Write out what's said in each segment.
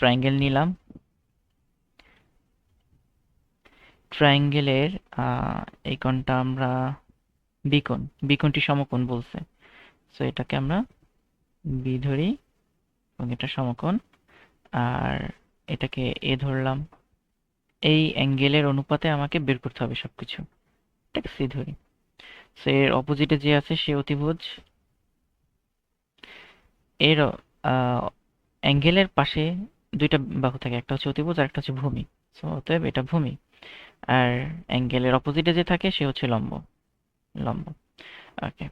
Triangle নিলাম। ট্রায়াঙ্গেলের এই কোণটা আমরা বিকোণ, বিকোণটি সমকোণ বলছে, সো এটাকে আমরা বি ধরি এবং এটা সমকোণ, আর এটাকে এ ধরলাম। এই অ্যাঙ্গেলের অনুপাতে আমাকে বের করতে হবে সবকিছু। এটাকে সি ধরি। সো এর অপোজিটে যে আছে সে অতিভুজ। এর অ্যাঙ্গেলের পাশে দুইটা বাহু থাকে, একটা হচ্ছে অতিভুজ আর একটা হচ্ছে ভূমি। সো অতএব এটা ভূমি। আর অ্যাঙ্গেলের অপোজিটে যে থাকে সে হচ্ছে লম্ব। লম্ব। ওকে।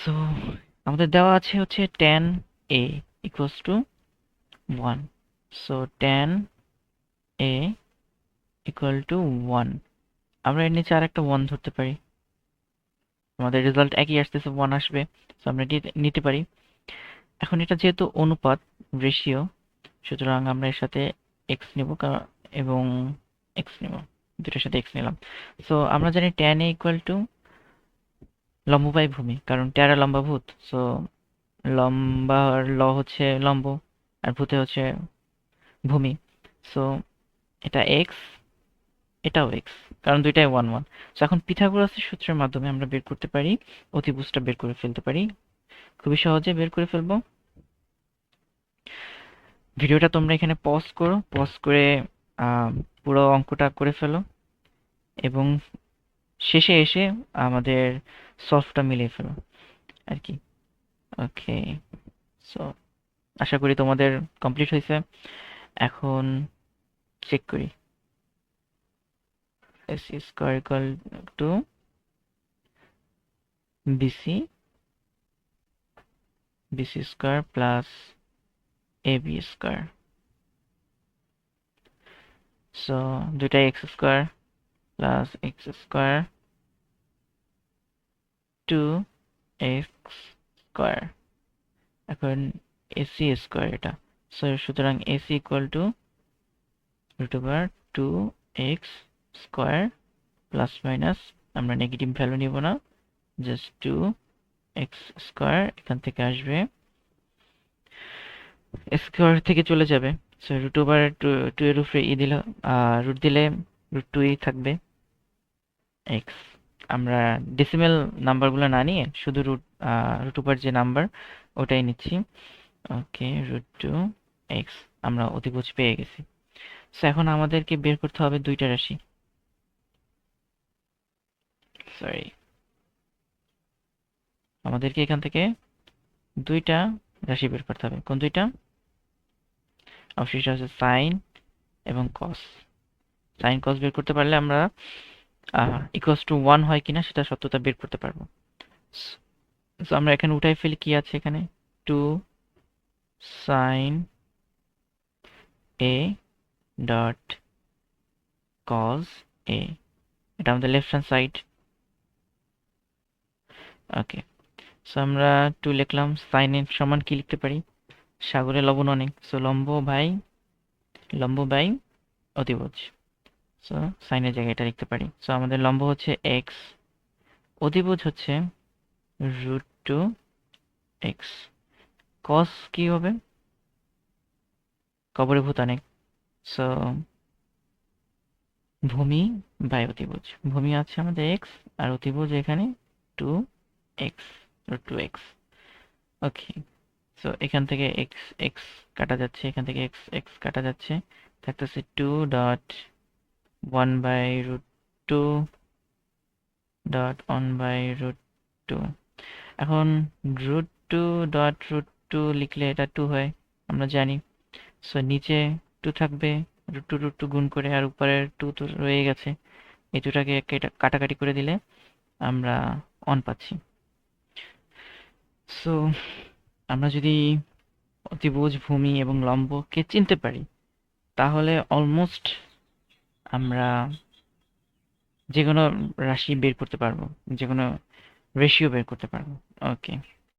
সো আমাদের দেওয়া আছে হচ্ছে tan a equals to 1। So tan a equal to 1। আমরা এর নিচে আরেকটা 1 ধরতে পারি। আমাদের রেজাল্ট একই আসতেছে, 1 আসবে। সো আমরা এটি নিতে পারি। এখন এটা যেহেতু অনুপাত, রেশিও, সুতরাং আমরা এর সাথে x নেব এবং x নেব। দুটোর সাথে x নিলাম। সো আমরা জানি tan a ইকুয়াল টু লম্ব বাই ভূমি, কারণ ট্যারা লম্বাভূত। সো লম্বার হচ্ছে লম্ব আর ভূতে হচ্ছে ভূমি। সো এটা x, এটাও x, কারণ দুইটাই 1 1। সো এখন পিথাগোরাসের সূত্রের মাধ্যমে আমরা বের করতে পারি, অতিভুজটা বের করে ফেলতে পারি, খুবই সহজে বের করে ফেলবো। ভিডিওটা তোমরা এখানে পজ করো, পজ করে পুরো অঙ্কটা করে ফেলো এবং শেষে এসে আমাদের সলভটা মিলিয়ে ফেলো আর কি। ওকে। সো আশা করি তোমাদের কমপ্লিট হয়েছে। এখন চেক করি। AC square equal to BC, BC square plus AB square. So দুইটাই x square plus x square 2x square. এখন AC স্কয়ার এটা। সো সুতরাং AC equal to √2x square plus minus, আমরা নেগেটিভ ভ্যালু নিব না, just 2x square. এখান থেকে আসবে স্কয়ার থেকে চলে যাবে। সো √2 এর উপরে ই দিলে রুট দিলে √2ই থাকবে x। আমরা ডেসিমেল নাম্বারগুলো না নিয়ে শুধু √2 যে নাম্বার ওটাই নিচ্ছি। ওকে, √2x আমরা অতিভুজ পেয়ে গেছি। সো এখন আমাদেরকে বের করতে হবে দুইটা রাশি। সরি, আমাদেরকে এখান থেকে দুইটা রাশি বের করতে হবে। কোন দুইটা? অবশ্যই হচ্ছে সাইন এবং কস। সাইন কস বের করতে পারলে আমরা ইকুয়ালস টু 1 হয় কিনা সেটা সত্যতা বের করতে পারবো। সো আমরা এখানে উঠাই ফেলি, কি আছে এখানে, 2 sine a dot cos a। এটা আমাদের left hand side. Okay. So আমরা 2 লিখলাম। সাইন এর সমান কি লিখতে পারি? সাগরে লবণ অনেক। সো লম্ব বাই অতিভুজ। সো সাইনের জায়গায় এটা লিখতে পারি। সো আমাদের লম্ব হচ্ছে x, অতিভুজ হচ্ছে √2x। কস কি হবে? কবরে ভূত অনেক। সো ভূমি বাই অতিভুজ। ভূমি আছে আমাদের x আর অতিভুজ এখানে 2x, √2x। ওকে। সো এখান থেকে x x কাটা যাচ্ছে, এখান থেকে x x কাটা যাচ্ছে, থাকতেছে 2.1/√2 1/√2। এখন √2 লিখলে এটা 2 হয়, আমরা জানি। সো নিচে 2 থাকবে, √2 গুণ করে, আর উপরের 2 তো রয়ে গেছে। এই দুটাকে কাটাকাটি করে দিলে আমরা 1 পাচ্ছি। সো আমরা যদি অতিভুজ, ভূমি এবং লম্বকে চিনতে পারি তাহলে অলমোস্ট আমরা যে কোনো রাশি বের করতে পারবো, যে কোনো রেশিও বের করতে পারবো। ওকে।